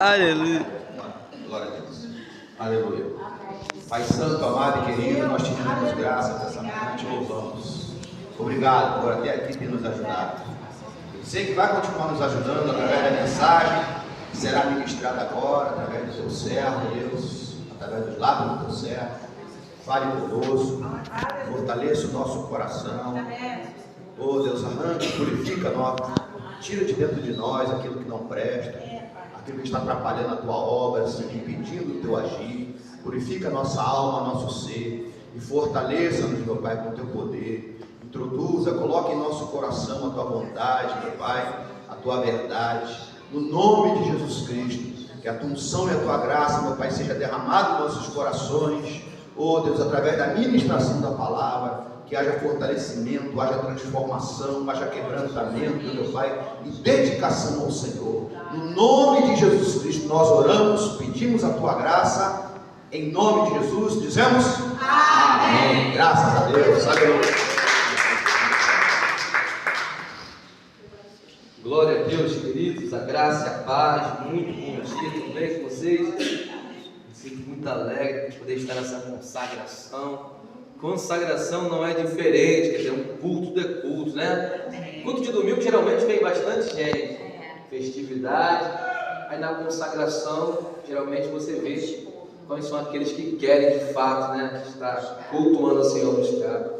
Aleluia. Glória a Deus. Aleluia. Pai Santo, amado e querido, nós te damos graça nessa manhã, te louvamos. Obrigado por até aqui ter nos ajudado. Sei que vai continuar nos ajudando através da mensagem que será ministrada agora, através do teu servo, Deus, através dos lábios do teu servo. Fale conosco, fortaleça o nosso coração. Oh Deus, arranque, purifica nós, tira de dentro de nós aquilo que não presta, aquilo que está atrapalhando a tua obra, impedindo o teu agir. Purifica a nossa alma, nosso ser e fortaleça-nos, meu Pai, com o teu poder. Introduza, coloque em nosso coração a tua vontade, meu Pai, a tua verdade, no nome de Jesus Cristo. Que a tua unção e a tua graça, meu Pai, seja derramada em nossos corações, oh Deus, através da ministração da palavra. Que haja fortalecimento, haja transformação, haja quebrantamento, meu Pai, e dedicação ao Senhor. No nome de Jesus Cristo nós oramos, pedimos a tua graça, em nome de Jesus, dizemos amém. Graças a Deus, aleluia. Glória a Deus, queridos, a graça e a paz, muito bom dia, tudo bem com vocês? Me sinto muito alegre de poder estar nessa consagração. Consagração não é diferente, quer dizer, um culto de culto, né? Culto de domingo geralmente vem bastante gente, festividade, aí na consagração geralmente você vê quais são aqueles que querem de fato, né, estar cultuando o Senhor buscado.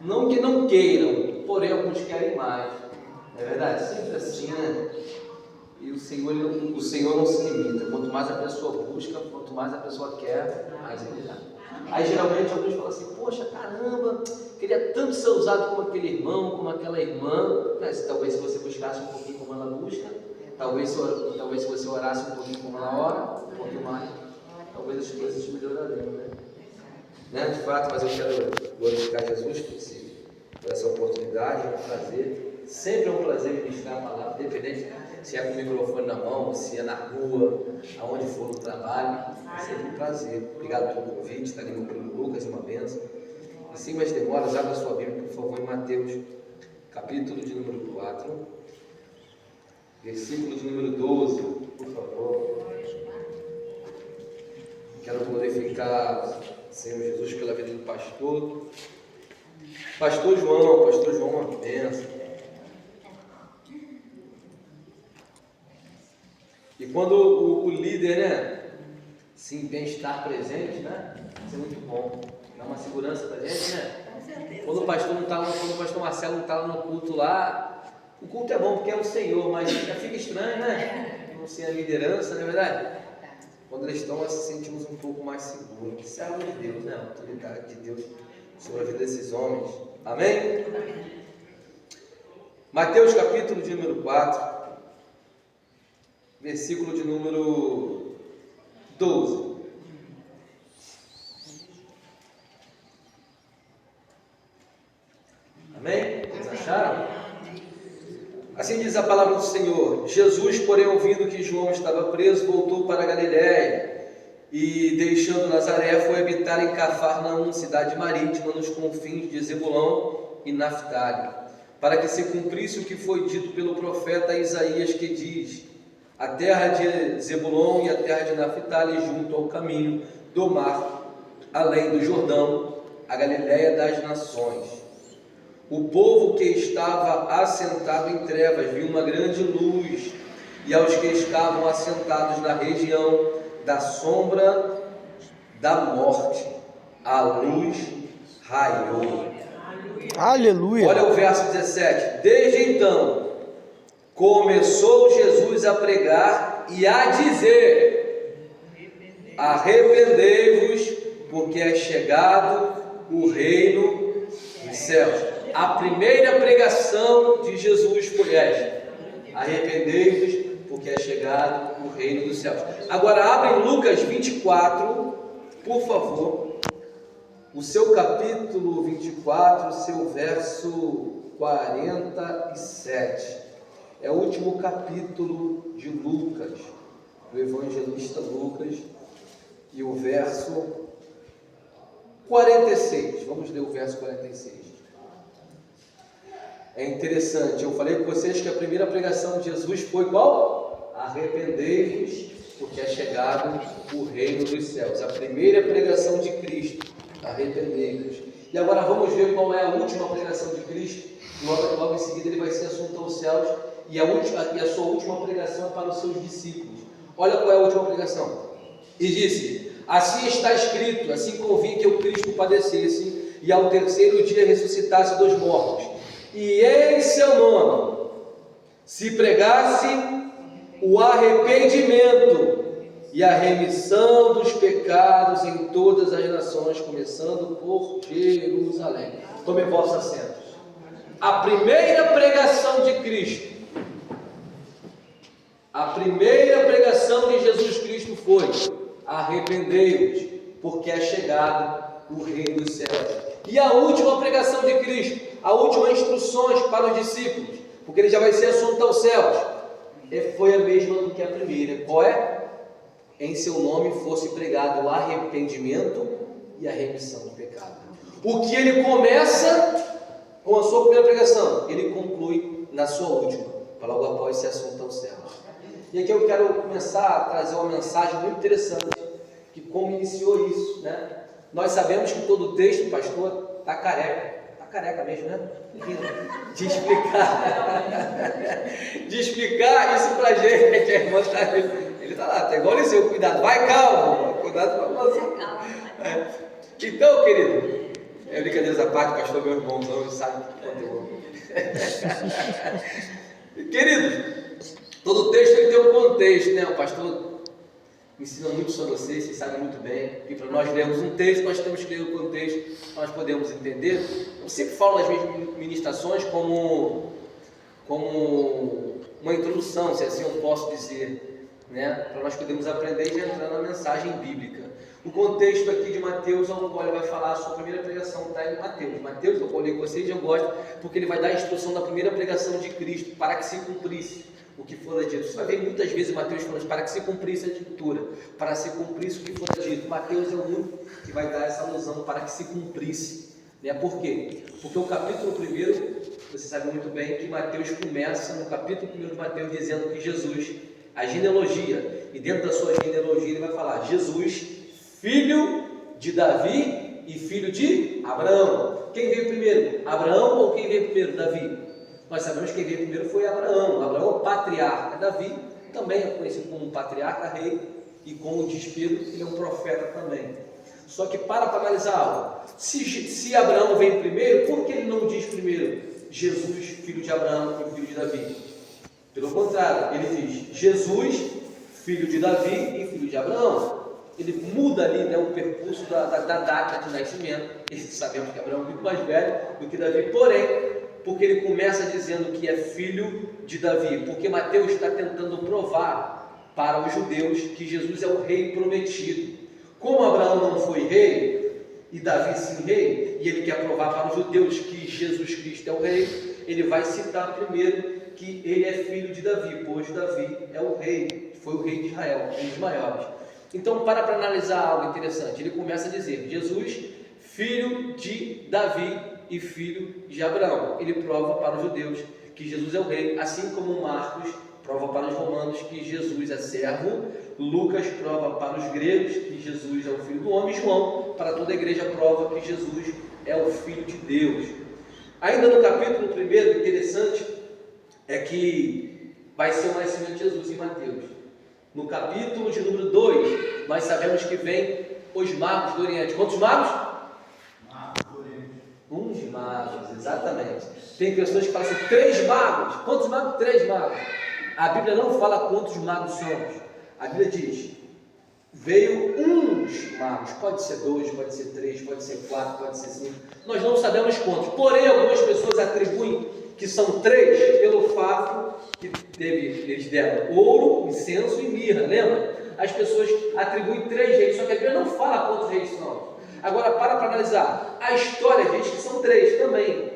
Não que não queiram, porém alguns querem mais, não é verdade? Sempre assim, né? E o Senhor não se limita, quanto mais a pessoa busca, quanto mais a pessoa quer, mais ele dá. Aí geralmente alguns falam assim, poxa, caramba, queria tanto ser usado como aquele irmão, como aquela irmã, mas talvez se você buscasse um pouquinho como ela busca, talvez se você orasse um pouquinho como ela ora, um pouquinho mais, talvez as coisas melhorariam, né? De fato, mas eu quero glorificar Jesus por essa oportunidade, é um prazer, sempre é um prazer ministrar a palavra, independente se é com o microfone na mão, se é na rua, aonde for no trabalho, é sempre um prazer. Obrigado pelo convite, está ali meu primo Lucas, uma benção. E sem mais demoras, abra sua Bíblia, por favor, em Mateus, capítulo de número 4, versículo de número 12, por favor. Quero glorificar o Senhor Jesus pela vida do pastor. Pastor João, uma benção. E quando o líder, né, se empenha em estar presente, né, isso é muito bom, dá uma segurança pra gente, né? Quando o pastor Marcelo não está lá no culto lá, o culto é bom porque é o Senhor, mas já fica estranho, né? Não ser a liderança, não é verdade? Quando eles estão, nós se sentimos um pouco mais seguros. Isso é algo de Deus, né? A autoridade de Deus sobre a vida desses homens. Amém? Mateus capítulo de número 4. Versículo de número 12. Amém? Vocês acharam? Assim diz a palavra do Senhor. Jesus, porém, ouvindo que João estava preso, voltou para a Galiléia e, deixando Nazaré, foi habitar em Cafarnaum, cidade marítima, nos confins de Zebulão e Naftali, para que se cumprisse o que foi dito pelo profeta Isaías, que diz: a terra de Zebulon e a terra de Naftali, junto ao caminho do mar, além do Jordão, a Galiléia das nações. O povo que estava assentado em trevas viu uma grande luz, e aos que estavam assentados na região da sombra da morte, a luz raiou. Aleluia. Olha o verso 17. Desde então começou Jesus a pregar e a dizer: arrependei-vos, porque é chegado o reino dos céus. A primeira pregação de Jesus foi esta: arrependei-vos, porque é chegado o reino dos céus. Agora abre Lucas 24, por favor, o seu capítulo 24, o seu verso 47. É o último capítulo de Lucas, do evangelista Lucas, e o verso 46. Vamos ler o verso 46. É interessante, eu falei com vocês que a primeira pregação de Jesus foi qual? arrependei-vos, porque é chegado o reino dos céus. A primeira pregação de Cristo, arrependei-vos. E agora vamos ver qual é a última pregação de Cristo. Logo em seguida ele vai ser assunto aos céus, e a sua última pregação é para os seus discípulos. Olha qual é a última pregação. E disse: assim está escrito, assim convinha que o Cristo padecesse e ao terceiro dia ressuscitasse dos mortos, e em seu nome se pregasse o arrependimento e a remissão dos pecados em todas as nações, começando por Jerusalém. Tome vossos assentos. A primeira pregação de Cristo, a primeira pregação de Jesus Cristo foi: arrependei-vos, porque é chegado o reino dos céus. E a última pregação de Cristo, a última instruções para os discípulos, porque ele já vai ser assunto aos céus, foi a mesma do que a primeira. Qual é? Em seu nome fosse pregado o arrependimento e a remissão do pecado. O que ele começa com a sua primeira pregação, ele conclui na sua última, para logo após ser assunto aos céus. E aqui eu quero começar a trazer uma mensagem muito interessante, que como iniciou isso, né? Nós sabemos que todo o texto, pastor, está careca mesmo, né? De explicar isso para a gente, que a irmã está ali. Ele está lá, está igual o Eliseu, cuidado, vai calmo, cuidado com a você. Então, querido, brincadeiras à parte, pastor, meu irmão, não sabe o conteúdo. Querido, todo texto ele tem um contexto, né? O pastor ensina muito sobre vocês sabem muito bem. E para nós lermos um texto, nós temos que ler o contexto, nós podemos entender. Eu sempre falo nas minhas ministrações como uma introdução, se assim eu posso dizer, né? Para nós podermos aprender e já entrar na mensagem bíblica. O contexto aqui de Mateus, onde ele vai falar a sua primeira pregação, está em Mateus. Mateus, eu falei com vocês, eu gosto, porque ele vai dar a instrução da primeira pregação de Cristo, para que se cumprisse o que for dito. Você vai ver muitas vezes Mateus falando para que se cumprisse a escritura, para se cumprisse o que for dito. Mateus é o único que vai dar essa alusão para que se cumprisse. Né? Por quê? Porque o capítulo 1, você sabe muito bem que Mateus começa no capítulo 1 de Mateus dizendo que Jesus, a genealogia, e dentro da sua genealogia ele vai falar: Jesus, filho de Davi e filho de Abraão. Quem veio primeiro? Abraão ou quem veio primeiro? Davi? Nós sabemos que quem veio primeiro foi Abraão. Abraão é o patriarca. Davi também é conhecido como patriarca, rei, e como diz Pedro, ele é um profeta também. Só que para analisar algo, se Abraão vem primeiro, por que ele não diz primeiro Jesus, filho de Abraão e filho de Davi? Pelo contrário, ele diz Jesus, filho de Davi e filho de Abraão. Ele muda ali, né, o percurso da data de nascimento. E sabemos que Abraão é muito mais velho do que Davi, porém, porque ele começa dizendo que é filho de Davi, porque Mateus está tentando provar para os judeus que Jesus é o rei prometido. Como Abraão não foi rei, e Davi sim rei, e ele quer provar para os judeus que Jesus Cristo é o rei, ele vai citar primeiro que ele é filho de Davi, pois Davi é o rei, foi o rei de Israel, um dos maiores. Então, para analisar algo interessante, ele começa a dizer: Jesus, filho de Davi e filho de Abraão. Ele prova para os judeus que Jesus é o rei, assim como Marcos prova para os romanos que Jesus é servo, Lucas prova para os gregos que Jesus é o filho do homem, e João, para toda a igreja, prova que Jesus é o filho de Deus. Ainda no capítulo 1, interessante é que vai ser o nascimento de Jesus em Mateus. No capítulo de número 2, nós sabemos que vem os magos do Oriente. Quantos magos? Uns magos, exatamente. Tem pessoas que falam assim: 3 magos. Quantos magos? 3 magos. A Bíblia não fala quantos magos somos. A Bíblia diz: veio uns magos. Pode ser 2, pode ser 3, pode ser 4, pode ser 5. Nós não sabemos quantos. Porém, algumas pessoas atribuem que são 3 pelo fato que eles deram ouro, incenso e mirra. Lembra? As pessoas atribuem 3 reis, só que a Bíblia não fala quantos reis são. Agora, para analisar, a história diz que são 3 também.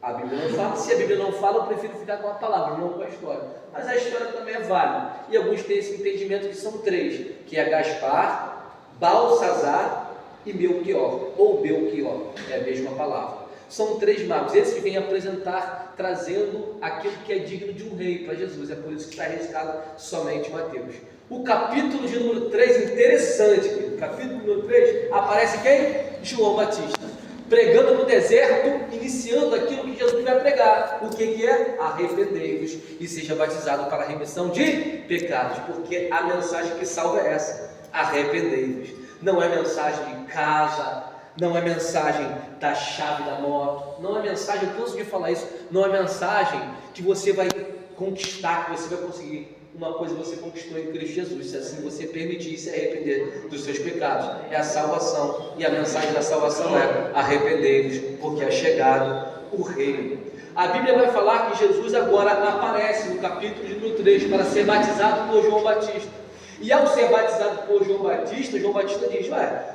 A Bíblia não fala. Se a Bíblia não fala, eu prefiro ficar com a palavra, não com a história. Mas a história também é válida. E alguns têm esse entendimento que são 3, que é Gaspar, Balsazar e Melquior, ou Belquior, é a mesma palavra. são 3 magos. Esses vêm apresentar, trazendo aquilo que é digno de um rei para Jesus. É por isso que está registrado somente Mateus. O capítulo de número 3, interessante, querido. Capítulo número 3, aparece quem? João Batista, pregando no deserto, iniciando aquilo que Jesus vai pregar. O que é? Arrependei-vos e seja batizado para a remissão de pecados, porque a mensagem que salva é essa: arrependei-vos. Não é mensagem de casa, não é mensagem da chave da moto, não é mensagem, eu canso de falar isso, não é mensagem que você vai conquistar, que você vai conseguir. Uma coisa você conquistou em Cristo Jesus, se assim você permitir se arrepender dos seus pecados, é a salvação, e a mensagem da salvação é: arrependei-vos, porque é chegado o reino. A Bíblia vai falar que Jesus agora aparece no capítulo de número 3 para ser batizado por João Batista. E ao ser batizado por João Batista diz: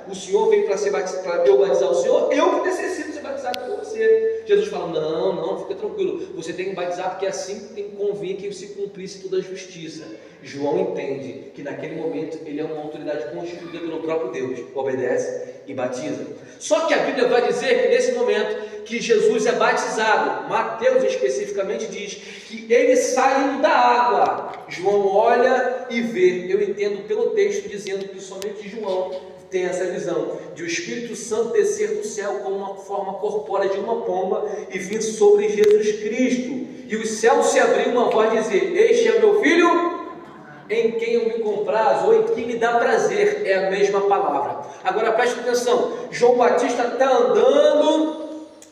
o Senhor veio para eu batizar o Senhor, eu que necessito ser batizado por você. Jesus fala: não, fica tranquilo, você tem que batizar porque assim convinha que se cumprisse toda a justiça. João entende que naquele momento ele é uma autoridade constituída pelo próprio Deus, obedece e batiza. Só que a Bíblia vai dizer que nesse momento que Jesus é batizado, Mateus especificamente diz que ele saiu da água. João olha e vê. Eu entendo pelo texto dizendo que somente João tem essa visão de o Espírito Santo descer do céu com uma forma corpórea de uma pomba e vir sobre Jesus Cristo, e os céus se abriram, uma voz dizer: este é o meu filho, em quem eu me comprazo, ou em quem me dá prazer. É a mesma palavra. Agora preste atenção, João Batista está andando,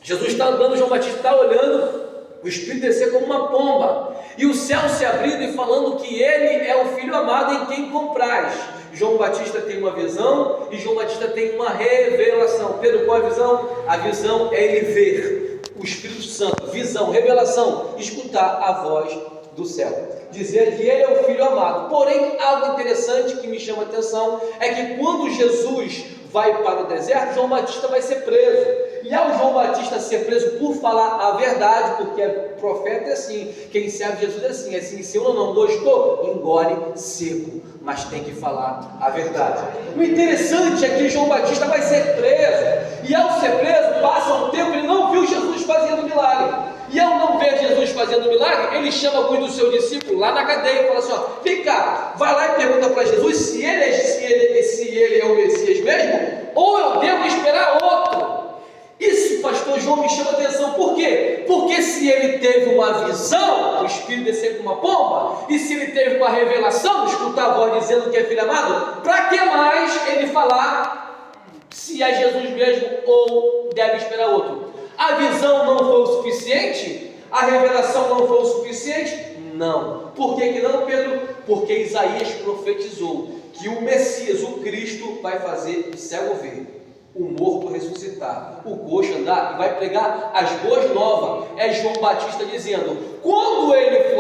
Jesus está andando, João Batista está olhando, o Espírito descer como uma pomba, e o céu se abrindo e falando que ele é o Filho amado em quem comprais. João Batista tem uma visão e João Batista tem uma revelação. Pedro, qual é a visão? A visão é ele ver o Espírito Santo. Visão, revelação, escutar a voz do céu, dizer que ele é o Filho amado. Porém, algo interessante que me chama a atenção é que quando Jesus vai para o deserto, João Batista vai ser preso. E ao João Batista ser preso por falar a verdade, porque profeta é assim, quem serve Jesus é assim, se eu não gostou, engole seco, mas tem que falar a verdade. O interessante é que João Batista vai ser preso, e ao ser preso, passa um tempo, ele não viu Jesus fazendo milagre. E ao não ver Jesus fazendo milagre, ele chama alguns dos seus discípulos lá na cadeia e fala assim: vem cá, vai lá e pergunta para Jesus se ele é o Messias mesmo, ou eu devo esperar outro. Isso, pastor João, me chama a atenção. Por quê? Porque se ele teve uma visão, o Espírito descer como uma pomba, e se ele teve uma revelação, escutar a voz dizendo que é Filho amado, para que mais ele falar se é Jesus mesmo ou deve esperar outro? A visão não foi o suficiente? A revelação não foi o suficiente? Não. Por que não, Pedro? Porque Isaías profetizou que o Messias, o Cristo, vai fazer o cego ver, o morto ressuscitar, o coxo andar, e vai pregar as boas novas. É João Batista dizendo: quando ele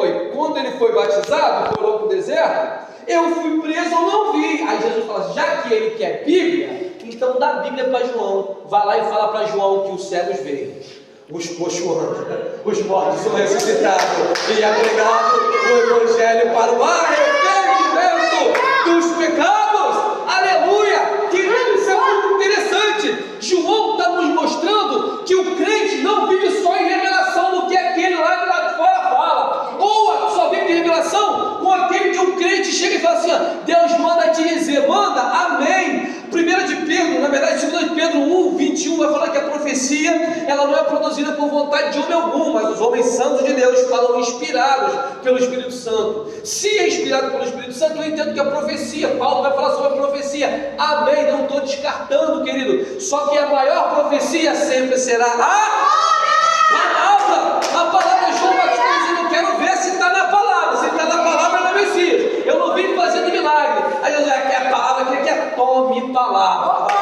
foi batizado, foram para o deserto, eu fui preso, eu não vi. Aí Jesus fala assim: já que ele quer Bíblia, então dá a Bíblia para João, vai lá e fala para João que os cegos veem, os coxos andam, os mortos são ressuscitados, e é pregado o Evangelho para o arrependimento dos pecados. Aleluia! Querido, isso é muito interessante. João está nos mostrando que o crente não vive só em revelação do que aquele lá de fora fala, ou só vive de revelação com aquele que o crente chega e fala assim: Deus manda te dizer, manda, amém. 1 de Pedro, na verdade 2 de Pedro 1:21 vai falar que a profecia, ela não é produzida por vontade de homem algum, mas os homens santos de Deus falam inspirados pelo Espírito Santo. Se é inspirado pelo Espírito Santo, eu entendo que a profecia, Paulo vai falar sobre a profecia, amém, não estou descartando, querido, só que a maior profecia sempre será a palavra. A palavra, João Batista dizendo: eu quero ver se está na palavra, se está na palavra é do Messias, eu não vim fazendo milagre. Aí eu já quero a palavra, que é tome palavra.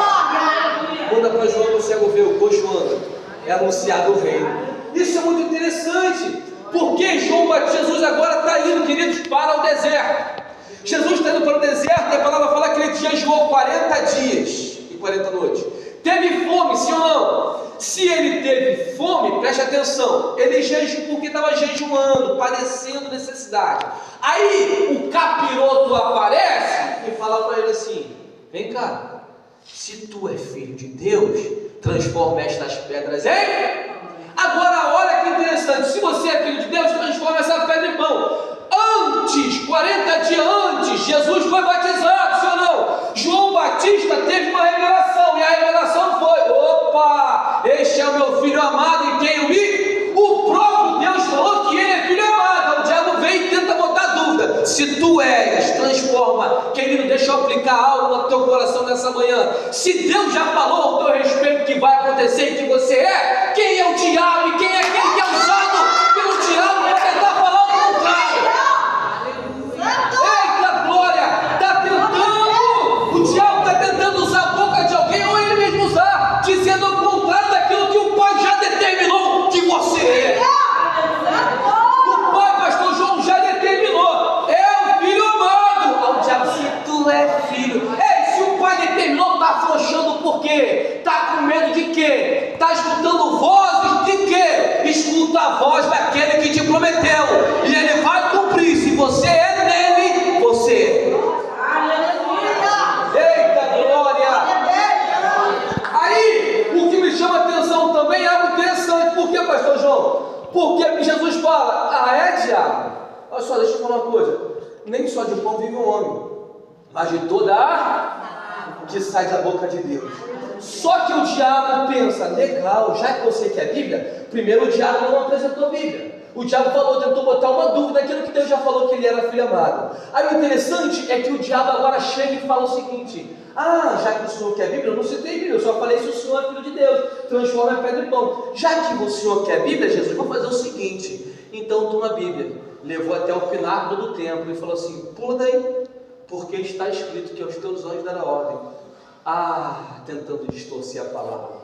Manda para João o cego ver, o coxo anda, é anunciado o reino. Isso é muito interessante, porque Jesus agora está indo, queridos, para o deserto. Jesus está indo para o deserto, e a palavra fala que ele jejuou 40 dias e 40 noites. Teve fome, sim ou não? Se ele teve fome, preste atenção, ele jejuou porque estava jejuando, padecendo necessidade. Aí o capiroto aparece e fala para ele assim: vem cá, se tu é filho de Deus, transforma estas pedras em Agora, olha que interessante, se você é filho de Deus, transforma essa pedra em pão. Antes, 40 dias antes, Jesus foi batizado, sim ou não? João Batista teve uma revelação, e a revelação foi: opa, este é o meu filho amado em quem eu me... O próprio Deus falou que ele é filho amado. O diabo vem e tenta botar dúvida. Se tu és, transforma. Querido, deixa eu aplicar algo no teu coração nessa manhã. Se Deus já falou ao teu respeito que vai acontecer e que você é, quem é o diabo e quem é aquele que é usado pelo diabo para tentar falar o contrário? Eita glória! Está tentando, o diabo está tentando usar a boca de alguém ou ele mesmo usar, dizendo o contrário daquilo que o Pai já determinou que você é. O Pai, pastor João, já determinou: é o filho amado. Ao diabo, se tu é filho. Ei, se o Pai determinou, está afrouxando por quê? Está com medo de quê? Está escutando vozes de quê? Escuta a voz daquele que te prometeu, e ele vai cumprir. Se você é dele, você eita glória! Aí, o que me chama a atenção também é algo interessante. Por que, pastor João? Porque Jesus fala: é diabo? Olha só, deixa eu falar uma coisa: nem só de pão vive o homem, mas de toda a que sai da boca de Deus. Só que o diabo pensa: legal, já que você quer Bíblia, primeiro o diabo não apresentou a Bíblia. O diabo tentou botar uma dúvida naquilo que Deus já falou que ele era filho amado. Aí o interessante é que o diabo agora chega e fala o seguinte: já que o senhor quer Bíblia, eu não citei Bíblia, eu só falei se o senhor é filho de Deus, transforma a pedra em pão. Já que o senhor quer Bíblia, Jesus, vou fazer o seguinte: então toma a Bíblia. Levou até o pináculo do templo e falou assim: pula daí, porque está escrito que aos teus olhos dará ordem. Tentando distorcer a palavra.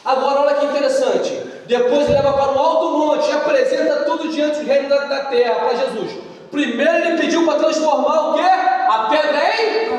Agora olha que interessante, depois ele leva para um alto monte e apresenta tudo diante do reino da terra para Jesus. Primeiro ele pediu para transformar o quê? A pedra em...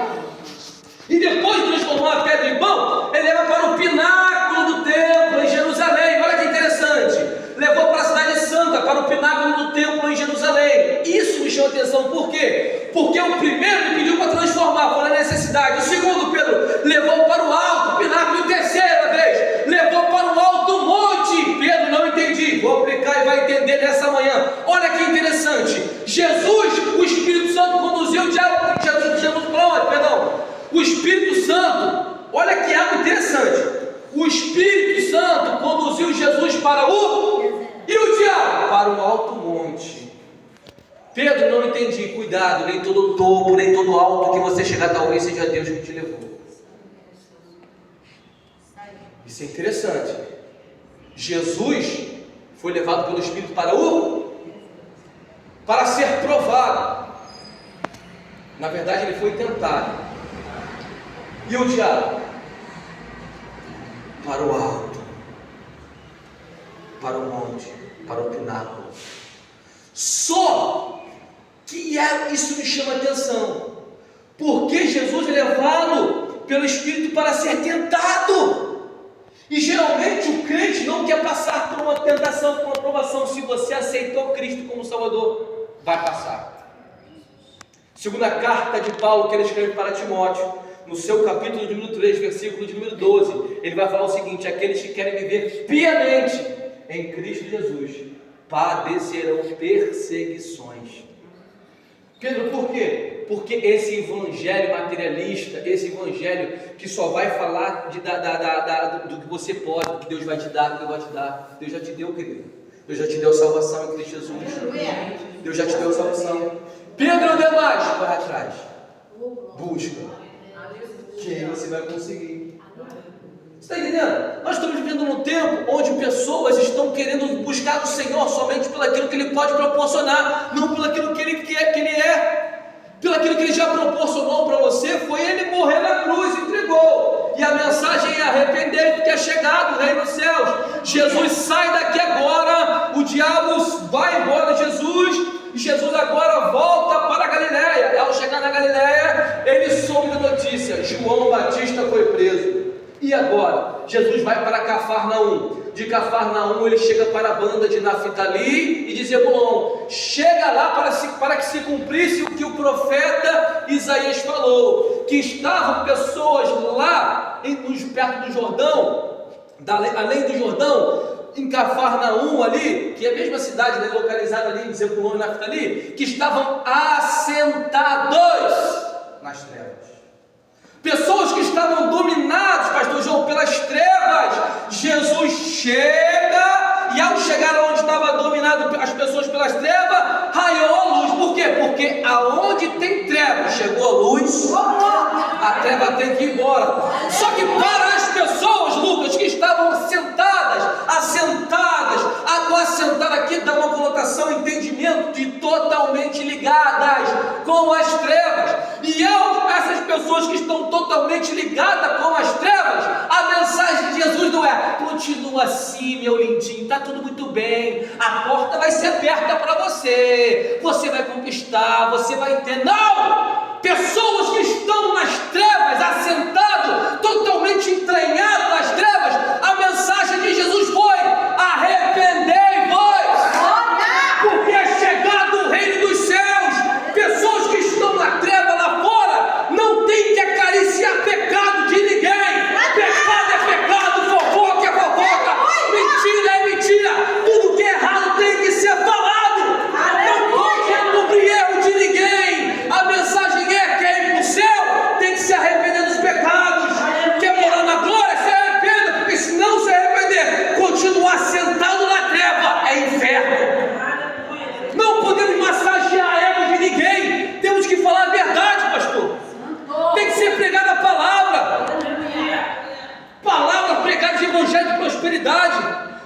E depois de transformar a pedra em pão, ele leva para o pináculo do templo em Jerusalém. Olha que interessante, levou para a cidade santa, para o pináculo do templo em Jerusalém. Isso me chama atenção, por quê? Porque o primeiro ele pediu para transformar, foi a necessidade. O segundo, Pedro, levou para o alto pináculo. E terceira vez, levou para o alto monte. Pedro, não entendi, vou aplicar e vai entender nessa manhã. Olha que interessante, Jesus, o Espírito Santo conduziu o diabo. Jesus para onde? Perdão. O Espírito Santo, olha que algo interessante, o Espírito Santo conduziu Jesus para o... E o diabo? Para o alto monte. Pedro, não entendi, cuidado, nem todo topo, nem todo alto que você chegar talvez seja Deus que te levou. Isso é interessante. Jesus foi levado pelo Espírito para ser provado. Na verdade ele foi tentado. E o diabo? Para o alto, para o monte, para o pináculo. Só que isso me chama a atenção, porque Jesus é levado pelo Espírito para ser tentado. E geralmente o crente não quer passar por uma tentação, por uma provação. Se você aceitou Cristo como Salvador, vai passar. Segunda carta de Paulo que ele escreve para Timóteo, no seu capítulo de número 3, versículo de número 12, ele vai falar o seguinte: aqueles que querem viver piamente em Cristo Jesus padecerão perseguições. Pedro, por quê? Porque esse evangelho materialista, esse evangelho que só vai falar do que você pode, do que Deus vai te dar, do que vai te dar. Deus já te deu, querido. Deus já te deu salvação em Cristo Jesus. Deus já te deu salvação. Pedro, o demais, vai atrás. Busca. Que aí você vai conseguir. Você está entendendo? Nós estamos vivendo num tempo onde pessoas estão querendo buscar o Senhor somente pelo aquilo que Ele pode proporcionar, não pelo aquilo que Ele quer, que Ele é. Pelo aquilo que Ele já proporcionou para você, foi Ele morrer na cruz, entregou. E a mensagem é: arrepender, porque é chegado o reino dos céus. Jesus sai daqui agora, o diabo vai embora de Jesus, e Jesus agora volta para a Galileia. Ao chegar na Galileia, ele soube da notícia: João Batista foi preso. E agora? Jesus vai para Cafarnaum. De Cafarnaum ele chega para a banda de Naftali e de Zebulon. Chega lá para que se cumprisse o que o profeta Isaías falou, que estavam pessoas lá perto do Jordão, além do Jordão, em Cafarnaum ali, que é a mesma cidade, né, localizada ali em Zebulon e Naftali, que estavam assentados nas trevas. Pessoas que estavam dominadas, pastor João, pelas trevas. Jesus chega e ao chegar onde estava dominado as pessoas pelas trevas, raiou a luz. Por quê? Porque aonde tem treva, chegou a luz, a treva tem que ir embora. Só que para as pessoas, Lucas, que estavam assentadas, o assentar aqui dá uma conotação, entendimento de totalmente ligadas com as trevas. E essas pessoas que estão totalmente ligadas com as trevas, a mensagem de Jesus não é: continua assim, meu lindinho, está tudo muito bem, a porta vai ser aberta para você, você vai conquistar, você vai ter. Não! Pessoas que estão nas trevas, assentados, totalmente entranhados nas trevas, a mensagem de Jesus foi: arrependei-vos, porque é chegado o reino dos céus. Pessoas que estão na treva lá fora não tem que acariciar pecado de ninguém. Pecado é pecado, fofoca é fofoca, mentira é mentira, tudo que é errado tem que ser falado, não pode encobrir erro de ninguém. A mensagem é: quer ir para o céu, tem que se arrepender dos pecados. Quer morar na glória, se arrependa, porque se não se arrepender, continuar sentado na treva é inferno. Não podemos massagear ego de ninguém, temos que falar a verdade, pastor. Tem que ser pregada a palavra pregada de evangelho de prosperidade.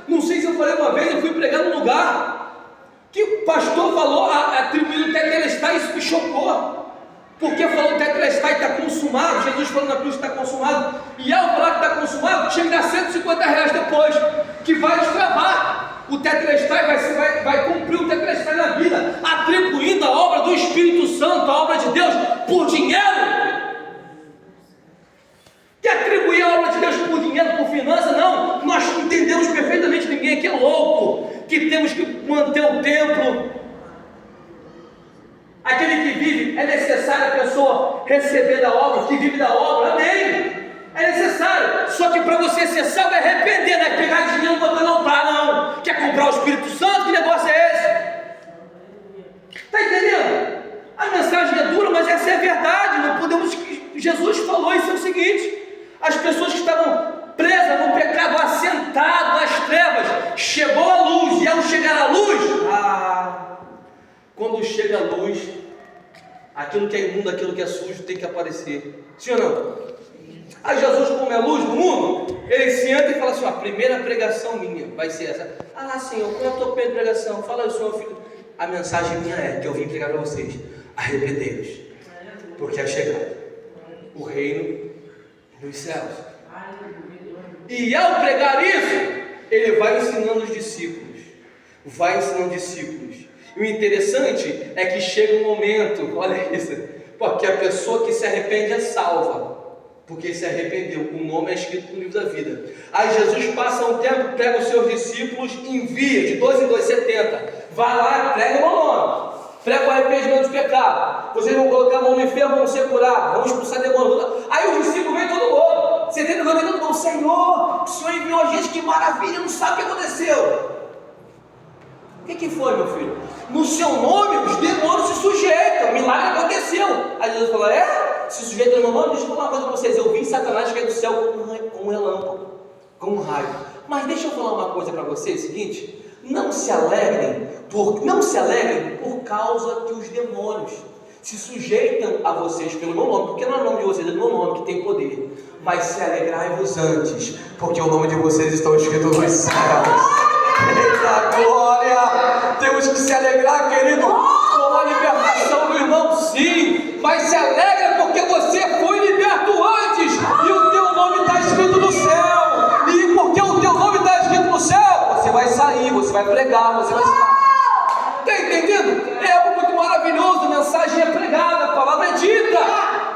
Não sei se eu falei uma vez, eu fui pregar num lugar que o pastor falou, atribuindo o tetelestai, isso me chocou. Porque falou o tetelestai está consumado, Jesus falou na cruz que está consumado, e ao falar que está consumado, chega a R$150 depois, que vai destravar. O tetelestai vai cumprir o tetelestai na vida, atribuindo a obra do Espírito Santo, a obra de Deus, por dinheiro. Quer atribuir a obra de Deus por dinheiro, por finança? Não, nós entendemos perfeitamente, ninguém aqui é louco, que temos que manter o templo. Aquele que vive, é necessário a pessoa receber da obra, que vive da obra, amém? É necessário, só que para você ser salvo é arrepender, não é pegar dinheiro e botar no altar, não. Quer comprar o Espírito Santo? Que negócio é esse? Está entendendo? A mensagem é dura, mas essa é a verdade. Não podemos. Jesus falou isso, é o seguinte: as pessoas que estavam presas no pecado, assentadas nas trevas, chegou a luz, e ao chegar a luz, quando chega a luz, aquilo que é imundo, aquilo que é sujo tem que aparecer. Sim ou não? Aí Jesus, como é a luz do mundo, ele se entra e fala assim: a primeira pregação minha vai ser essa. Senhor, qual é a tua primeira pregação? Fala aí, Senhor, filho. A mensagem minha é que eu vim pregar para vocês: arrependei-vos, porque é chegado o reino dos céus. E ao pregar isso, ele vai ensinando os discípulos, E o interessante é que chega um momento, olha isso, porque a pessoa que se arrepende é salva, porque se arrependeu, o nome é escrito no livro da vida. Aí Jesus passa um tempo, pega os seus discípulos, envia de 2 em 2, 70, vai lá, prega o meu nome, prega o arrependimento dos pecados, vocês vão colocar a mão no enfermo, vão ser curados, vão expulsar demônios. Aí os discípulos vêm todo mundo, 70 vem todo mundo: Senhor, o Senhor enviou a gente, que maravilha, não sabe o que aconteceu. O que foi, meu filho? No seu nome os demônios se sujeitam, o milagre aconteceu. Aí Jesus falou: se sujeitam no meu nome? Deixa eu falar uma coisa para vocês: eu vi Satanás cair do céu como um relâmpago, como um raio. Mas deixa eu falar uma coisa para vocês, é o seguinte: não se alegrem por causa que os demônios se sujeitam a vocês pelo meu nome, porque não é o nome de vocês, é o meu nome que tem poder. Mas se alegrai-vos antes, porque o nome de vocês está escrito nos céus. Eita glória! Temos que se alegrar, querido, com a libertação do irmão, sim, mas se alegra porque você foi liberto antes, e o teu nome está escrito no céu, e porque o teu nome está escrito no céu, você vai sair, você vai pregar, você vai estar. Está entendendo? É algo muito maravilhoso, a mensagem é pregada, a palavra é dita,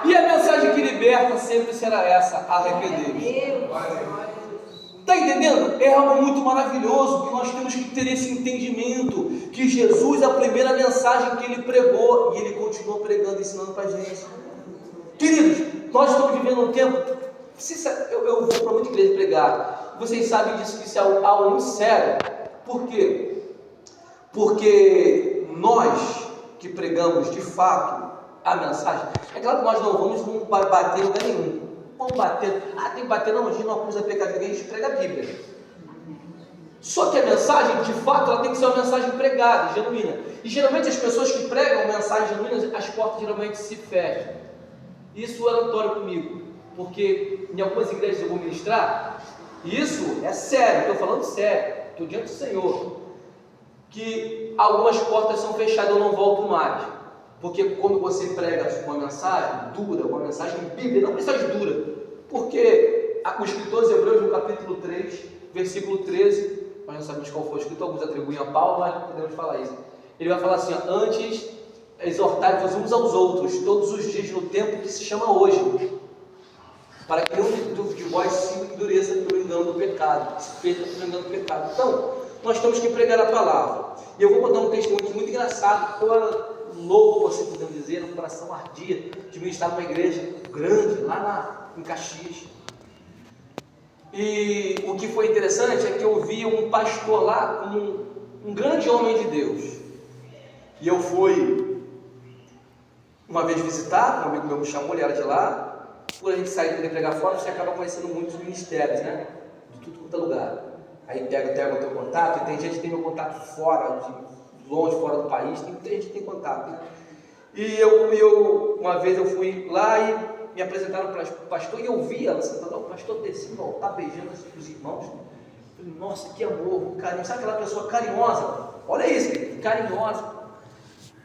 e a mensagem que liberta sempre será essa: arrepender-vos. Está entendendo? É algo muito maravilhoso, que nós temos que ter esse entendimento, que Jesus, a primeira mensagem que ele pregou, e ele continua pregando, ensinando para a gente. Queridos, nós estamos vivendo um tempo, eu vou para muita igreja pregar, Vocês sabem disso, que isso é algo muito sério. Por quê? Porque nós que pregamos de fato a mensagem, é claro que nós não vamos bater em lugar nenhum. Vamos bater, tem que bater, não, a gente não acusa pecado, a gente prega a Bíblia. Só que a mensagem, de fato, ela tem que ser uma mensagem pregada, genuína. E geralmente as pessoas que pregam mensagens genuínas, as portas geralmente se fecham. Isso é notório comigo, porque em algumas igrejas eu vou ministrar, e isso é sério, estou falando sério, estou diante do Senhor, que algumas portas são fechadas, eu não volto mais. Porque quando você prega uma mensagem dura, uma mensagem bíblica, não uma mensagem dura, porque o escritor de Hebreus, no capítulo 3, versículo 13, nós não sabemos qual foi o escritor, alguns atribuem a Paulo, mas podemos falar isso. Ele vai falar assim, antes exortai-vos uns aos outros, todos os dias, no tempo que se chama hoje, para que nenhum de vós se endureça pelo engano do pecado, se perca pelo engano do pecado. Então, nós temos que pregar a palavra. E eu vou contar um testemunho muito engraçado, que eu era louco, assim podemos dizer, no coração ardia de ministrar numa igreja grande, lá em Caxias. E o que foi interessante é que eu vi um pastor lá como um grande homem de Deus. E eu fui uma vez visitar, um amigo meu me chamou, ele era de lá. Por a gente sair para pregar fora, você acaba conhecendo muitos ministérios, né? De tudo quanto é lugar. Aí pega o teu contato, e tem gente que tem meu contato fora, longe, fora do país, tem muita gente que tem contato, né? E uma vez eu fui lá e me apresentaram para o pastor, e eu vi ela sentada, o pastor descendo ao altar, beijando os irmãos. Eu falei, nossa, que amor, que carinho, sabe aquela pessoa carinhosa? Olha isso, carinhosa.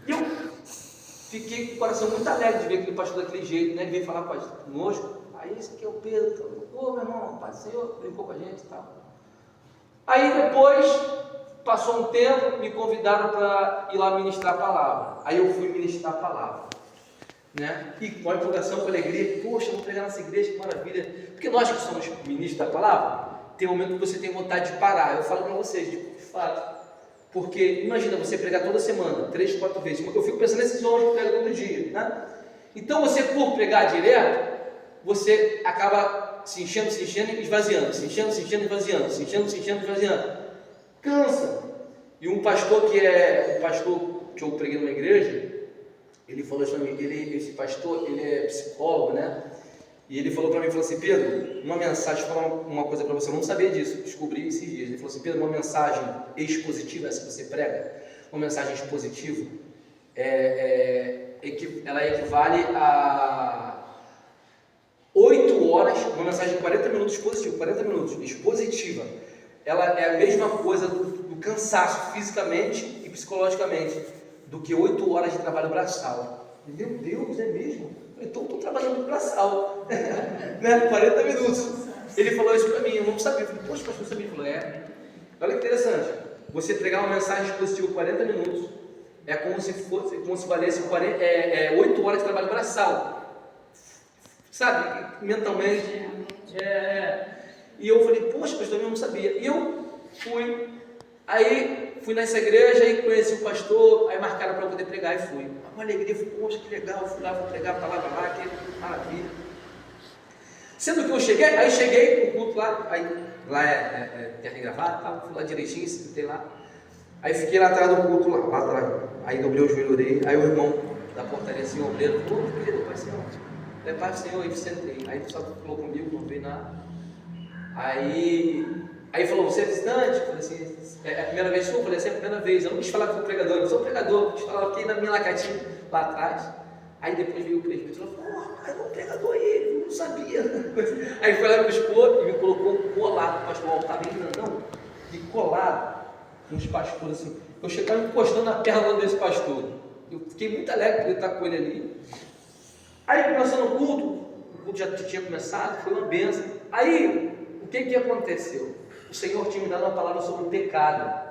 E eu fiquei com o coração muito alegre de ver aquele pastor daquele jeito, né? Veio falar conosco. Aí esse aqui é o Pedro, ô meu irmão, Pai do Senhor, brincou com a gente e tal. Aí depois, passou um tempo, me convidaram para ir lá ministrar a palavra. Aí eu fui ministrar a palavra, né? E com a empolgação, com alegria, poxa, vou pregar nessa igreja, que maravilha. Porque nós que somos ministros da palavra, tem um momento que você tem vontade de parar. Eu falo para vocês, de fato. Porque imagina você pregar toda semana, 3, 4 vezes. Eu fico pensando nesses homens que pregam todo dia, né? Então você, por pregar direto, você acaba se enchendo e esvaziando, se enchendo, esvaziando, se enchendo, esvaziando. Cansa. E um pastor que eu preguei numa igreja, ele falou isso para mim, esse pastor, ele é psicólogo, né? E ele falou para mim, falou assim, Pedro, uma mensagem, deixa eu falar uma coisa para você, eu não sabia disso, descobri esses dias. Ele falou assim, Pedro, uma mensagem expositiva, essa que você prega, uma mensagem expositiva, ela equivale a 8 horas, uma mensagem de 40 minutos expositiva, 40 minutos expositiva, ela é a mesma coisa do cansaço fisicamente e psicologicamente, do que 8 horas de trabalho braçal. Meu Deus, é mesmo? Então estou trabalhando braçal, né? 40 minutos. Ele falou isso para mim, eu não sabia. Eu falei, poxa, pastor, você sabia? Ele falou, olha que interessante. Você pregar uma mensagem expositiva 40 minutos é como se valesse 8 horas de trabalho braçal. Sabe? Mentalmente. E eu falei, poxa, pastor, eu não sabia. E eu fui nessa igreja e conheci o pastor, aí marcaram para eu poder pregar e fui. Uma alegria, eu falei, poxa, que legal, eu fui lá, vou pregar a palavra lá, que maravilha. Sendo que eu cheguei no culto lá é terra e gravata, tal, fui lá direitinho, sentei lá. Aí fiquei lá atrás do culto, lá atrás. Aí dobrei o joelho, orei. Aí o irmão da portaria, assim, o obreiro, todo querido, Pai Senhor. Pai Senhor, aí sentei. Aí o pessoal falou comigo, não veio nada. Aí falou, você é visitante? Eu falei assim, é a primeira vez que eu falei assim, é a primeira vez. Eu não quis falar que sou pregador, eu sou pregador. Quis falar aqui na minha lacatinha, lá atrás. Aí depois veio o presbítero e falou, mas não pregador aí, eu não sabia. Aí foi lá, me expôs e me colocou colado, o pastor altar bem grandão, e colado nos pastores assim. Eu chegava encostando na perna desse pastor. Eu fiquei muito alegre por estar com ele ali. Aí começando o culto já tinha começado, foi uma bênção. Aí, o que aconteceu? O Senhor tinha me dado uma palavra sobre o pecado.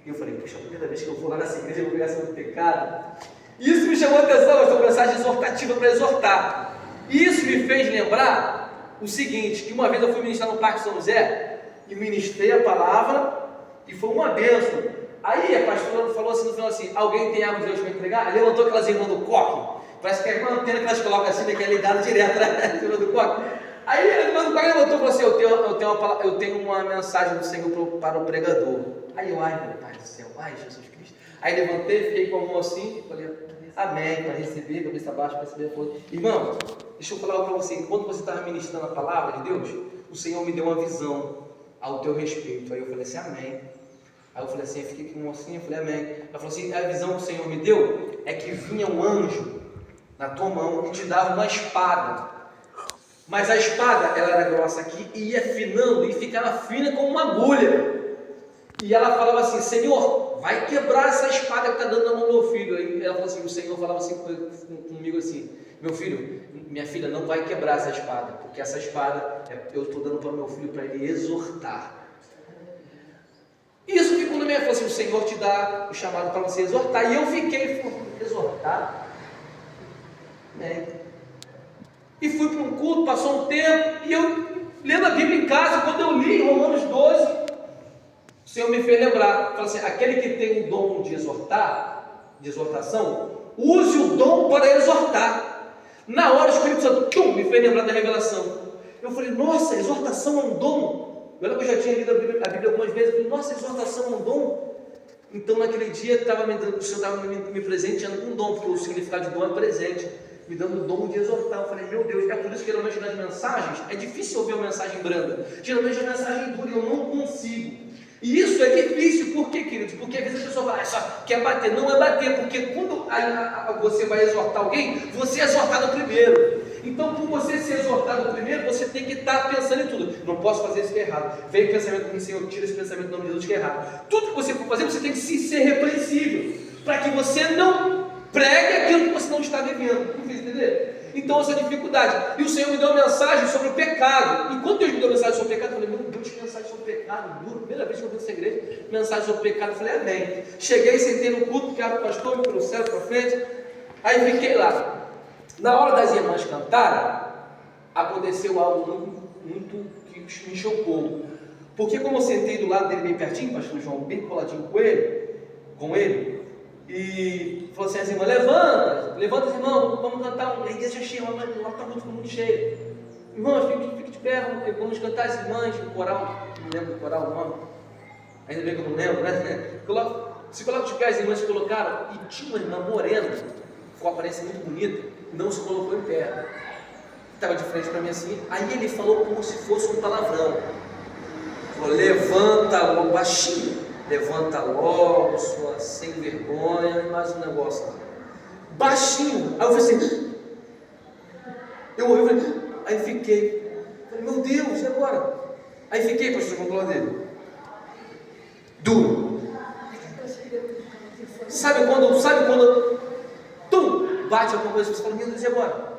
E eu falei, poxa, a primeira vez que eu vou lá nessa igreja, eu vou pregar sobre o pecado. E isso me chamou a atenção, essa mensagem exortativa para exortar. E isso me fez lembrar o seguinte, que uma vez eu fui ministrar no Parque São José, e ministrei a palavra, e foi uma bênção. Aí a pastora falou assim, no final assim, alguém tem água de Deus para entregar? Aí levantou aquelas irmãs do coque, parece que é uma antena que elas colocam assim, daquela ligada direto, né? Do coque. Aí ele levantou e falou assim, eu tenho uma mensagem do Senhor para o pregador. Aí eu, ai meu Pai do céu, ai Jesus Cristo. Aí levantei, fiquei com a mão assim e falei, amém, para receber, cabeça baixa, para receber a força. Irmão, deixa eu falar algo para você, enquanto você estava ministrando a palavra de Deus, o Senhor me deu uma visão ao teu respeito. Aí eu falei assim, amém. Aí eu falei assim, eu fiquei com a mão assim, eu falei amém. Ela falou assim, a visão que o Senhor me deu é que vinha um anjo na tua mão e te dava uma espada. Mas a espada, ela era grossa aqui e ia afinando e ficava fina como uma agulha. E ela falava assim, Senhor, vai quebrar essa espada que está dando na mão do meu filho. Aí ela falou assim, o Senhor falava assim comigo assim, meu filho, minha filha, não vai quebrar essa espada, porque essa espada eu estou dando para o meu filho para ele exortar. Isso ficou na minha mente, assim, o Senhor te dá o chamado para você exortar. E eu fiquei, exortar? E fui para um culto, passou um tempo, e eu, lendo a Bíblia em casa, quando eu li Romanos 12, o Senhor me fez lembrar, falou assim, aquele que tem o dom de exortar, de exortação, use o dom para exortar. Na hora o Espírito Santo me fez lembrar da revelação. Eu falei, nossa, exortação é um dom. Eu já tinha lido a Bíblia algumas vezes, eu falei, nossa, exortação é um dom. Então naquele dia o Senhor estava me presenteando com um dom, porque o significado de dom é presente, me dando o dom de exortar. Eu falei, meu Deus, é por isso que geralmente nas mensagens é difícil ouvir uma mensagem branda, geralmente a mensagem dura e eu não consigo. E isso é difícil, por quê, queridos? Porque às vezes a pessoa fala, só quer bater, não é bater, porque quando você vai exortar alguém, você é exortado primeiro. Então, por você ser exortado primeiro, você tem que estar pensando em tudo. Não posso fazer isso que é errado. Vem o pensamento do Senhor, tira esse pensamento do nome de Jesus que é errado. Tudo que você for fazer, você tem que ser repreensível, para que você não pregue aquilo que você não está vivendo. Não fiz entender? Então essa dificuldade. E o Senhor me deu uma mensagem sobre o pecado. E quando Deus me deu uma mensagem sobre o pecado, eu falei, meu Deus, que mensagem sobre o pecado. Duro, primeira vez que eu vi nessa igreja, mensagem sobre o pecado. Eu falei, amém. Cheguei, sentei no culto, que era o pastor, me pelo céu, para frente. Aí fiquei lá. Na hora das irmãs cantarem, aconteceu algo muito que me chocou. Porque como eu sentei do lado dele bem pertinho, pastor João, bem coladinho com ele, e falou assim, as irmãs, levanta os irmãos, vamos cantar, a igreja cheia, lá está muito cheia. Irmãos, fique de pé, vamos cantar as irmãs, o coral, não lembro do coral o nome, ainda bem que eu não lembro, né? Se coloca de pé, as irmãs se colocaram, e tinha uma irmã morena, com a aparência muito bonita, não se colocou em pé, estava de frente para mim assim. Aí ele falou como se fosse um palavrão, falou, levanta logo, baixinho, levanta logo, sua sem vergonha, e mais um negócio lá, baixinho. Aí eu falei assim, eu ouvi, aí fiquei, falei, meu Deus, e agora? Aí fiquei, pastor, com o lado dele, duro. Sabe quando bate alguma coisa, você fala, meu Deus, e agora?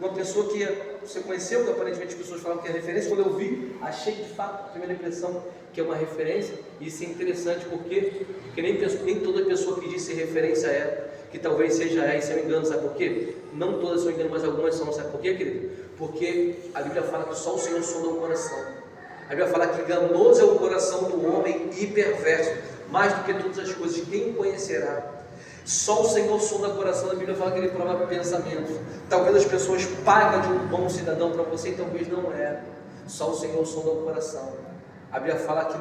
Uma pessoa que você conheceu, que aparentemente as pessoas falam que é referência, quando eu vi, achei de fato, a primeira impressão, que é uma referência. E isso é interessante, porque nem toda pessoa que diz ser referência é, que talvez seja isso é um engano, sabe por quê? Não todas são engano, mas algumas são, sabe por quê, querido? Porque a Bíblia fala que só o Senhor sonda o coração. A Bíblia fala que enganoso é o coração do homem e perverso, mais do que todas as coisas, quem conhecerá? Só o Senhor sonda o coração. A Bíblia fala que Ele prova pensamentos. Talvez as pessoas paguem de um bom cidadão para você, e talvez não é. Só o Senhor sonda o coração. A Bíblia fala aqui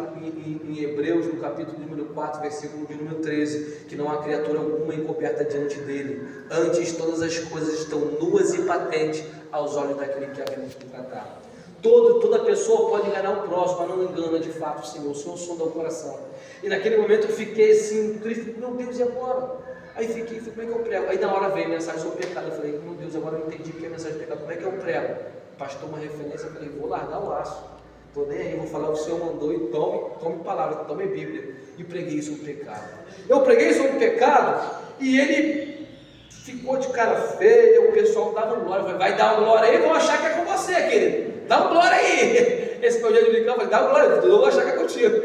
em Hebreus, no capítulo número 4, versículo de número 13, que não há criatura alguma encoberta diante dele. Antes, todas as coisas estão nuas e patentes aos olhos daquele que havemos de tratar. Toda pessoa pode enganar o próximo, mas não engana de fato o Senhor. O Senhor sonda o coração. E naquele momento eu fiquei assim, meu Deus, e agora? Aí fiquei, como é que eu prego? Aí na hora veio a mensagem sobre o pecado. Eu falei, meu Deus, agora eu entendi que é a mensagem do pecado. Como é que eu prego? Pastor, uma referência. Eu falei, vou largar o aço. Estou nem aí, vou falar o que o Senhor mandou e tome palavra, tome Bíblia. E preguei sobre o pecado. Eu preguei sobre o pecado e ele ficou de cara feia. O pessoal dava glória. Eu falei, vai dar glória aí, vão achar que é com você, querido. Dá glória aí. Esse meu jeito de brincar, eu falei, dá glória, eu vou achar que é contigo.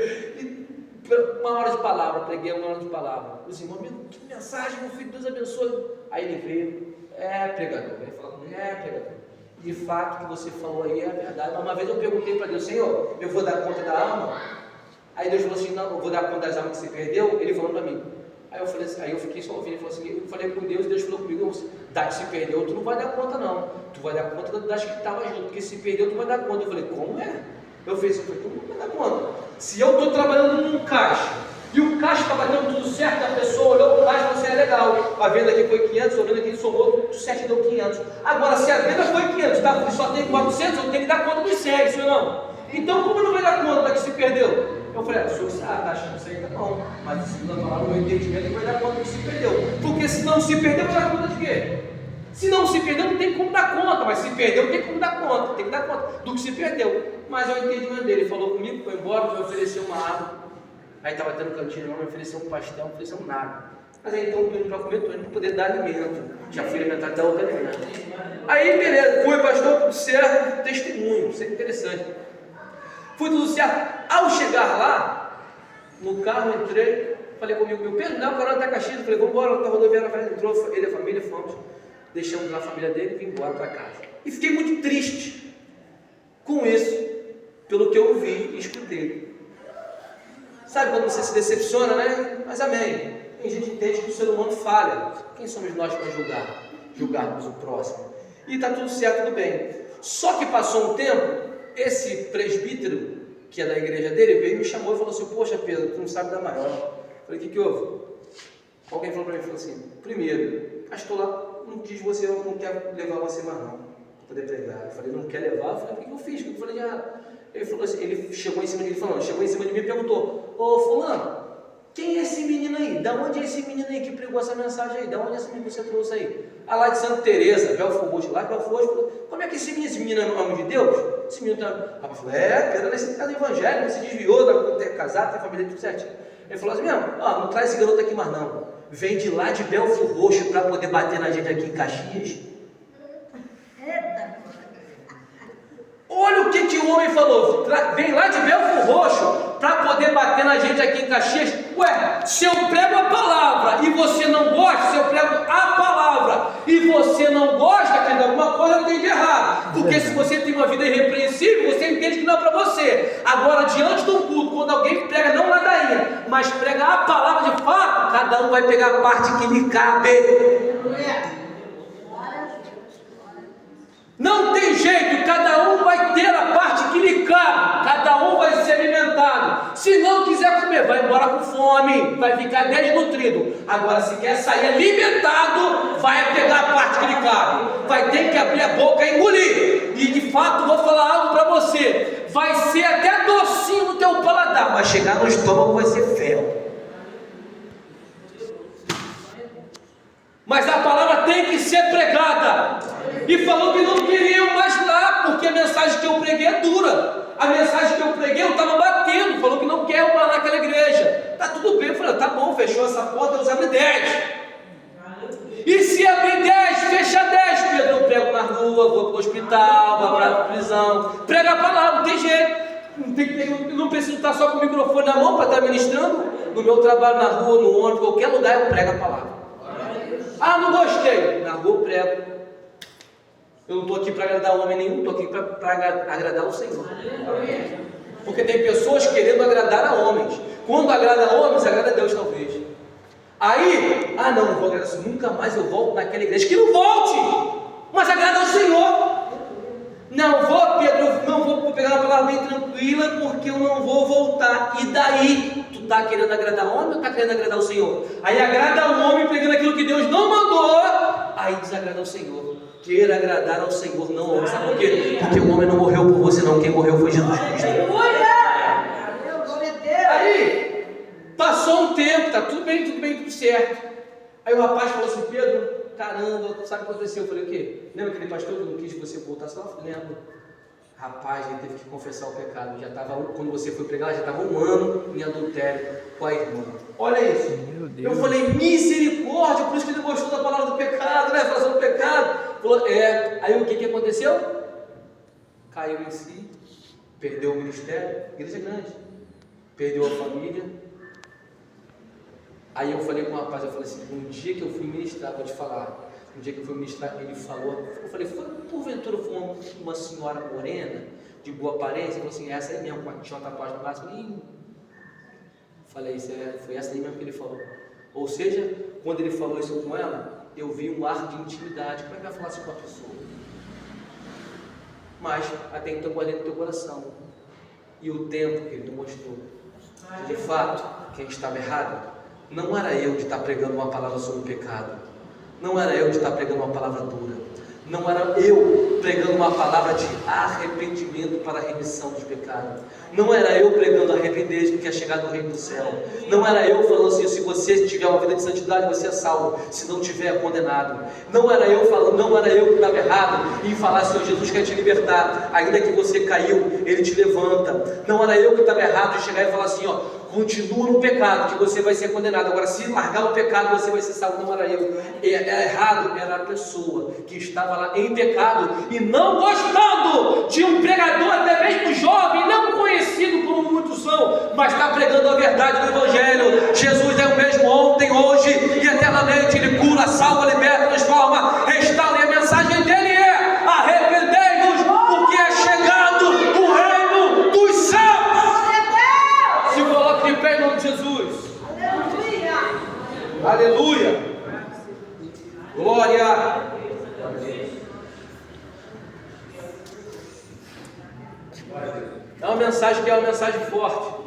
Uma hora de palavra, preguei uma hora de palavra. Os irmãos, que mensagem, meu filho, Deus abençoe. Aí ele veio, pregador. Ele falou comigo, pregador. De fato, o que você falou aí é verdade. Mas uma vez eu perguntei para Deus, Senhor, eu vou dar conta da alma? Aí Deus falou assim, não, eu vou dar conta das almas que você perdeu. Ele falou para mim, Aí eu falei assim, aí eu fiquei só ouvindo, ele falou assim, eu falei com Deus, Deus falou comigo, das que se perdeu, tu não vai dar conta não, tu vai dar conta das que estavam junto, porque se perdeu, tu vai dar conta. Eu falei, como é? Eu falei, tu não vai dar conta. Se eu estou trabalhando num caixa, e o caixa está batendo tudo certo, a pessoa olhou para o caixa e falou assim, é legal, a venda aqui foi 500, a venda aqui somou, tudo certo deu 500. Agora, se a venda foi 500, tá, só tem 400, eu tenho que dar conta dos 100, sim ou não? Então, como não vai dar conta da que se perdeu? Eu falei, o senhor está achando isso aí? Não, mas se não falar no meu entendimento, ele vai dar conta do que se perdeu. Porque se não se perdeu, vai dar conta de quê? Se não se perdeu, não tem como dar conta, mas se perdeu, tem como dar conta, tem que dar conta do que se perdeu. Mas o entendimento dele, ele falou comigo, foi embora, me ofereceu uma água, aí estava tendo cantina, não me ofereceu um pastel, não me ofereceu nada. Mas aí então eu indo para comer, estou indo para poder dar alimento, já fui alimentar até outro alimento. Aí beleza, fui pastor, tudo certo, testemunho, isso é interessante. Fui tudo certo. Ao chegar lá, no carro entrei, falei comigo, meu Pedro, não, Carol até Caxias, falei, vamos embora, a rodoviária entrou, ele e a família, fomos, deixamos lá a família dele e vim embora para casa. E fiquei muito triste com isso, pelo que eu vi e escutei. Sabe quando você se decepciona, né? Mas amém. Tem gente que entende que o ser humano falha. Quem somos nós para julgarmos o próximo? E está tudo certo, tudo bem. Só que passou um tempo, esse presbítero, que é da igreja dele, veio e me chamou e falou assim, poxa Pedro, tu não sabe da maior. Eu falei, o que houve? Alguém falou para mim, falou assim, primeiro, pastor lá não diz você, eu não quero levar você mais não, para poder pregar. Eu falei, não quer levar? Eu falei, o que eu fiz? Eu falei, ele falou assim, ele chegou em cima de mim, chegou em cima de mim e perguntou, ô fulano, quem é esse menino aí? Da onde é esse menino aí que pregou essa mensagem aí? Da onde é esse menino que você trouxe aí? Ah, lá de Santa Teresa, Belfort Roxo, lá de Belfort Roxo. Como é que esse menino é homem de Deus? Esse menino tá... Rapaz falou, Pedro, nesse caso evangélico, se desviou, da ter casado, tem família tudo certinho. Ele falou assim, mesmo, não traz esse garoto aqui mais não. Vem de lá de Belfort Roxo para poder bater na gente aqui em Caxias. Olha o que o homem falou, vem lá de Belfort Roxo para poder bater na gente aqui em Caxias. Ué, se eu prego a palavra e você não gosta, se eu prego a palavra e você não gosta, de alguma coisa não tem de errado. Porque se você tem uma vida irrepreensível, você entende que não é para você. Agora, diante do culto, quando alguém prega não ladainha, mas prega a palavra de fato, cada um vai pegar a parte que lhe cabe. Não tem jeito, cada um vai ter a parte que lhe cabe, cada um vai ser alimentado. Se não quiser comer, vai embora com fome, vai ficar desnutrido. Agora, se quer sair alimentado, vai pegar a parte que lhe cabe, vai ter que abrir a boca e engolir. E de fato, vou falar algo para você: vai ser até docinho no teu paladar, vai chegar no estômago, vai ser fel. Mas a palavra tem que ser pregada. E falou que não queriam mais lá, porque a mensagem que eu preguei é dura. A mensagem que eu preguei eu estava batendo. Falou que não quer lá naquela igreja. Tá tudo bem, eu falei, tá bom, fechou essa porta, Deus abre 10. E se abrir 10, fecha 10, Pedro, eu prego na rua, vou para o hospital, vou para a prisão. Prega a palavra, não tem jeito. Não preciso estar só com o microfone na mão para estar ministrando. No meu trabalho, na rua, no ônibus, qualquer lugar eu prego a palavra. Ah, não gostei. Na rua eu prego. Eu não estou aqui para agradar homem nenhum, estou aqui para agradar o Senhor. Porque tem pessoas querendo agradar a homens. Quando agrada a homens, agrada a Deus talvez. Aí, não vou agradar, nunca mais eu volto naquela igreja. Que não volte, mas agrada ao Senhor. Não vou, Pedro, não vou pegar uma palavra bem tranquila, porque eu não vou voltar. E daí? Tu está querendo agradar o homem ou está querendo agradar o Senhor? Aí agrada o homem pegando aquilo que Deus não mandou, aí desagrada o Senhor. Queira agradar ao Senhor, não ao homem. Sabe por quê? Porque o homem não morreu por você não, quem morreu foi Jesus Cristo. Aí, passou um tempo, tá tudo bem, tudo certo. Aí o rapaz falou assim, Pedro, caramba, sabe o que aconteceu? Eu falei, o quê? Lembra aquele pastor que não quis que você voltasse lá? Eu falei, lembro. Rapaz, ele teve que confessar o pecado. Quando você foi pregar, já estava 1 ano em adultério com a irmã. Olha isso. Eu falei, misericórdia, por isso que ele gostou da palavra do pecado, né? Falar sobre o pecado. Falou, Aí o que aconteceu? Caiu em si, perdeu o ministério, igreja grande, perdeu a família. Aí eu falei com o rapaz, eu falei assim, um dia que eu fui ministrar, vou te falar, um dia que eu fui ministrar, ele falou, eu falei, porventura foi uma senhora morena, de boa aparência? Ele falou assim, essa aí mesmo, com a tinha uma tatuagem no braço. Falei, foi essa aí mesmo que ele falou. Ou seja, quando ele falou isso com ela, eu vi um ar de intimidade. Como é que vai falar isso com a pessoa? Mas até então guardei no teu coração. E o tempo que ele me mostrou. De fato, quem estava errado não era eu de estar pregando uma palavra sobre o pecado. Não era eu de estar pregando uma palavra dura. Não era eu pregando uma palavra de arrependimento para a remissão dos pecados. Não era eu pregando arrepender porque é chegado o reino do céu. Não era eu falando assim, se você tiver uma vida de santidade, você é salvo. Se não tiver, é condenado. Não era eu falando, não era eu que estava errado em falar assim, Jesus quer te libertar. Ainda que você caiu, Ele te levanta. Não era eu que estava errado de chegar e falar assim, continua no pecado, que você vai ser condenado. Agora, se largar o pecado, você vai ser salvo. Não era eu. Errado era a pessoa que estava lá em pecado e não gostando de um pregador, até mesmo jovem, não conhecido como muitos são, mas está pregando a verdade do Evangelho. Jesus é o mesmo ontem, hoje e eternamente. Ele cura, salva, liberta, transforma, restaura. E a mensagem dele é: arrependei-vos, porque é chegado o reino dos céus. Se coloque de pé em nome de Jesus. Aleluia. Aleluia. Glória. É uma mensagem que é uma mensagem forte.